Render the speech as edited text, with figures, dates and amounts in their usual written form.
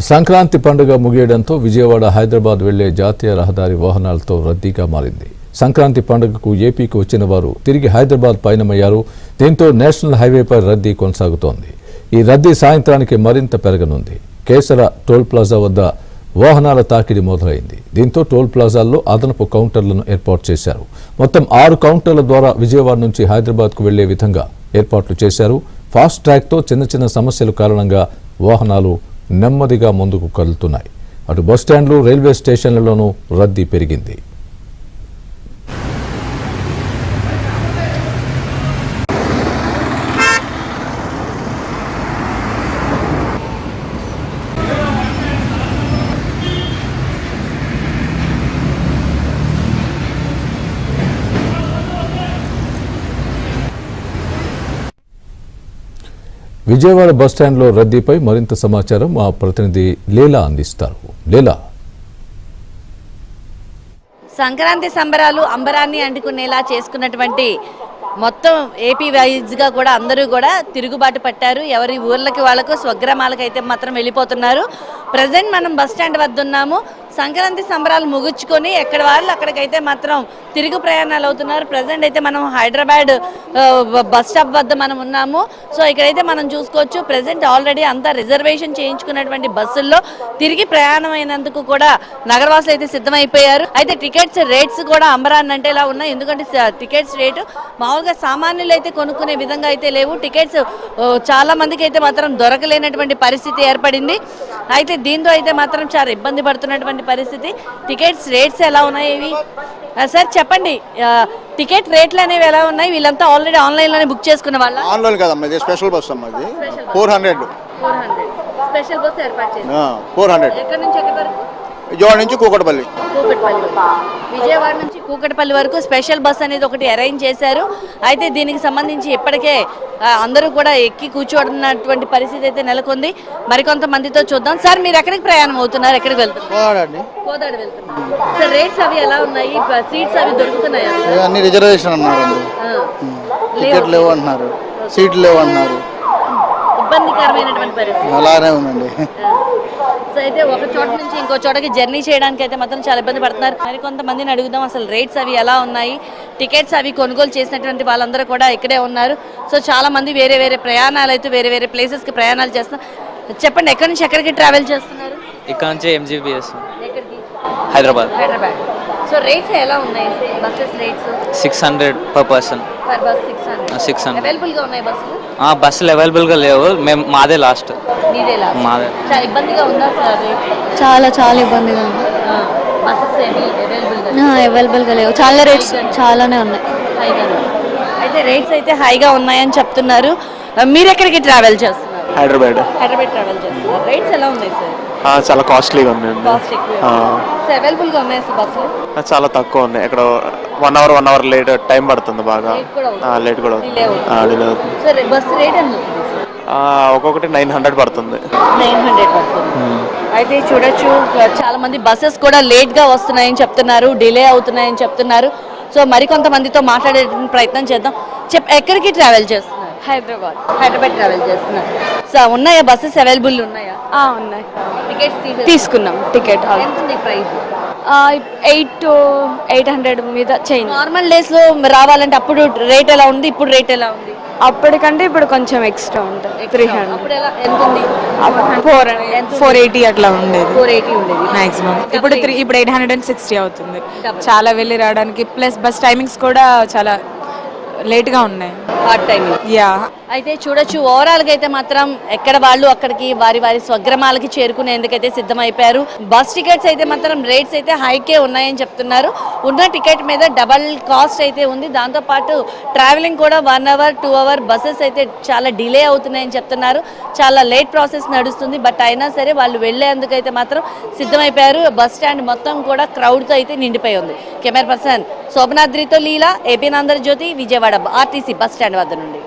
సంక్రాంతి పండుగ ముగియడంతో విజయవాడ హైదరాబాద్ వెళ్లే జాతీయ రహదారి వాహనాలతో రద్దీగా మారింది. సంక్రాంతి పండుగకు ఏపీకి వచ్చిన వారు తిరిగి హైదరాబాద్ పయనమయ్యారు. దీంతో నేషనల్ హైవేపై రద్దీ కొనసాగుతోంది. ఈ రద్దీ సాయంత్రానికి మరింత పెరగనుంది. కేసర టోల్ ప్లాజా వద్ద వాహనాల తాకిడి మొదలైంది. దీంతో టోల్ ప్లాజాల్లో అదనపు కౌంటర్లను ఏర్పాటు చేశారు. మొత్తం 6 కౌంటర్ల ద్వారా విజయవాడ నుంచి హైదరాబాద్కు వెళ్లే విధంగా ఏర్పాట్లు చేశారు. ఫాస్ట్ ట్రాక్తో చిన్న సమస్యల కారణంగా వాహనాలు నెమ్మదిగా ముందుకు కదులుతున్నాయి. అటు బస్టాండ్లు, రైల్వే స్టేషన్లలోనూ రద్దీ పెరిగింది. విజయవాడ బస్టాండ్లో రద్దీపై మరింత సమాచారం మా ప్రతినిధి లీలా అందిస్తారు. లీలా, సంక్రాంతి సంబరాలు అంబరాన్ని అంటుకునేలా చేసుకున్నటువంటి మొత్తం ఏపీ వైజ్గా కూడా అందరూ కూడా తిరుగుబాటు పట్టారు. ఎవరి ఊర్లకి వాళ్ళకు స్వగ్రామాలకు అయితే మాత్రం వెళ్ళిపోతున్నారు. ప్రజెంట్ మనం బస్టాండ్ వద్ద ఉన్నాము. సంక్రాంతి సంబరాలు ముగించుకొని ఎక్కడ వాళ్ళు అక్కడికైతే మాత్రం తిరుగు ప్రయాణాలు అవుతున్నారు. ప్రజెంట్ అయితే మనం హైదరాబాద్ బస్ స్టాప్ వద్ద మనం ఉన్నాము. సో ఇక్కడైతే మనం చూసుకోవచ్చు, ప్రజెంట్ ఆల్రెడీ అంతా రిజర్వేషన్ చేయించుకున్నటువంటి బస్సుల్లో తిరిగి ప్రయాణం అయినందుకు కూడా నగరవాసులు అయితే సిద్ధమైపోయారు. అయితే టికెట్స్ రేట్స్ కూడా అంబరాన్ని అంటే ఇలా ఉన్నాయి. ఎందుకంటే టికెట్స్ రేటు మామూలుగా సామాన్యులు అయితే కొనుక్కునే విధంగా అయితే లేవు. టికెట్స్ చాలా మందికి అయితే మాత్రం దొరకలేనటువంటి పరిస్థితి ఏర్పడింది. అయితే దీంతో అయితే మాత్రం చాలా ఇబ్బంది పడుతున్నటువంటి పరిస్థితి. టికెట్స్ రేట్స్ ఎలా ఉన్నాయి సార్ చెప్పండి, టికెట్ రేట్లు అనేవి ఎలా ఉన్నాయి? వీళ్ళంతా ఆల్రెడీ ఆన్లైన్ లోనే బుక్ చేసుకున్న వాళ్ళ? ఆన్లైన్ కదమ్మా, ఇది స్పెషల్ బస్ అమ్మా. ఇది 400 స్పెషల్ బస్ ఏర్పాటు చేశారు. 400 ఎక్కడి నుంచి ఎక్కడి వరకు? విజయవాడ నుంచి కూకట్పల్లి. విజయవాడ నుంచి కూకట్పల్లి వరకు స్పెషల్ బస్ అనేది ఒకటి అరేంజ్ చేశారు. అయితే దీనికి సంబంధించి ఇప్పటికే అందరూ కూడా ఎక్కి కూర్చోడున్నటువంటి పరిస్థితి అయితే నెలకొంది. మరికొంతమందితో చూద్దాం. సార్ మీరు ఎక్కడికి ప్రయాణం అవుతున్నారు? ఎక్కడికి వెళ్తున్నారు? కోదాడ వెళ్తున్నారు. సార్ రేట్స్ అవి ఎలా ఉన్నాయి? సీట్స్ అవి దొరుకుతున్నాయా? అన్ని రిజర్వేషన్ అన్నారు, టికెట్ లేవు అంటున్నారు, సీట్లు లేవు అంటున్నారు. ఇబ్బందికరమైనటువంటి పరిస్థితి అలానే ఉందండి. సో అయితే ఒక చోట నుంచి ఇంకో చోటకి జర్నీ చేయడానికి అయితే మాత్రం చాలా ఇబ్బంది పడుతున్నారు. మరికొంతమందిని అడుగుదాం, అసలు రేట్స్ అవి ఎలా ఉన్నాయి, టికెట్స్ అవి కొనుగోలు చేసినటువంటి వాళ్ళందరూ కూడా ఇక్కడే ఉన్నారు. సో చాలా మంది వేరే వేరే ప్రయాణాలు అయితే వేరే ప్లేసెస్కి ప్రయాణాలు చేస్తున్నారు. చెప్పండి, ఎక్కడి నుంచి ఎక్కడికి ట్రావెల్ చేస్తున్నారు? ఇక్కడ నుంచి MGBS హైదరాబాద్. సో రేట్స్ ఎలా ఉన్నాయి? Buses rates 600 per person. Per bus 600. Available గా ఉన్నాయి బస్సులు? బస్సులు అవైలబుల్గా లేవు. మేము మాదే లాస్ట్. మాదే. చాలా ఇబ్బందిగా ఉందా సార్? చాలా ఇబ్బందిగా ఉంది. అవైలబుల్గా లేవు. చాలా రేట్స్ చాలానే ఉన్నాయి. అయితే రేట్స్ అయితే హైగా ఉన్నాయని చెప్తున్నారు. మీరు ఎక్కడికి ట్రావెల్ చేస్తున్నారు? హైదరాబాద్ ట్రావెల్ చేస్తున్నారు. రేట్స్ ఎలా ఉన్నాయి సార్? చాలా కాస్ట్లీగా ఉన్నాయండి. అవైలబుల్ గా ఉన్నాయి బస్సులు? చాలా తక్కువ ఉన్నాయి. ఇక్కడ 1 అవర్ లేట్ టైం పడుతుంది. బాగా లేట్ కూడా డిలే అవుతుంది. బస్ రేట్ ఎంత? ఒక్కొక్కటి 900 పడుతుంది. 900 పడుతుంది. అయితే చూడొచ్చు, చాలా మంది బస్సెస్ కూడా లేట్ గా వస్తున్నాయని చెప్తున్నారు, డిలే అవుతున్నాయని చెప్తున్నారు. సో మరికొంతమందితో మాట్లాడే ప్రయత్నం చేద్దాం. ఎక్కడికి ట్రావెల్ చేస్తున్నారు? హైదరాబాద్ ట్రావెల్ చేస్తున్నారు. సో ఉన్నాయా బస్సెస్ అవైలబుల్ ఉన్నాయా? ఉన్నాయి. టికెట్స్ తీసుకున్నాం. టికెట్ ఎంత ఉంది ప్రైస్? 8 to 800 మీద చేంజ్. నార్మల్ డేస్ లో రావాలంటే అప్పుడు రేట్ ఎలా ఉంది, ఇప్పుడు రేట్ ఎలా ఉంది? అప్పటికంటే ఇప్పుడు కొంచెం ఎక్స్ట్రా ఉంటుంది. 300. అప్పుడు ఎంత ఉంది? 480 అట్లా ఉండేది. 480 ఉండేది మాక్సిమం. ఇప్పుడు 860 అవుతుంది. చాలా వెళ్ళి రావడానికి. ప్లస్ బస్ టైమింగ్స్ కూడా చాలా లేట్ గా ఉన్నాయి. Hard timing. అయితే చూడొచ్చు, ఓవరాల్ గా అయితే మాత్రం ఎక్కడ వాళ్ళు అక్కడికి వారి స్వగ్రామాలకి చేరుకునేందుకైతే సిద్ధమైపోయారు. బస్ టికెట్స్ అయితే మాత్రం రేట్స్ అయితే హైకే ఉన్నాయని చెప్తున్నారు. ఉన్న టికెట్ మీద డబల్ కాస్ట్ అయితే ఉంది. దాంతోపాటు ట్రావెలింగ్ కూడా 1 hour 2 hour బస్సెస్ అయితే చాలా డిలే అవుతున్నాయని చెప్తున్నారు. చాలా లేట్ ప్రాసెస్ నడుస్తుంది. బట్ అయినా సరే వాళ్ళు వెళ్లేందుకైతే మాత్రం సిద్ధమైపోయారు. బస్ స్టాండ్ మొత్తం కూడా క్రౌడ్తో అయితే నిండిపోయి ఉంది. కెమెరా పర్సన్ శోభనాద్రితో Leela, AP Andhra Jyothi, Vijayawada RTC bus stand వద్ద నుండి.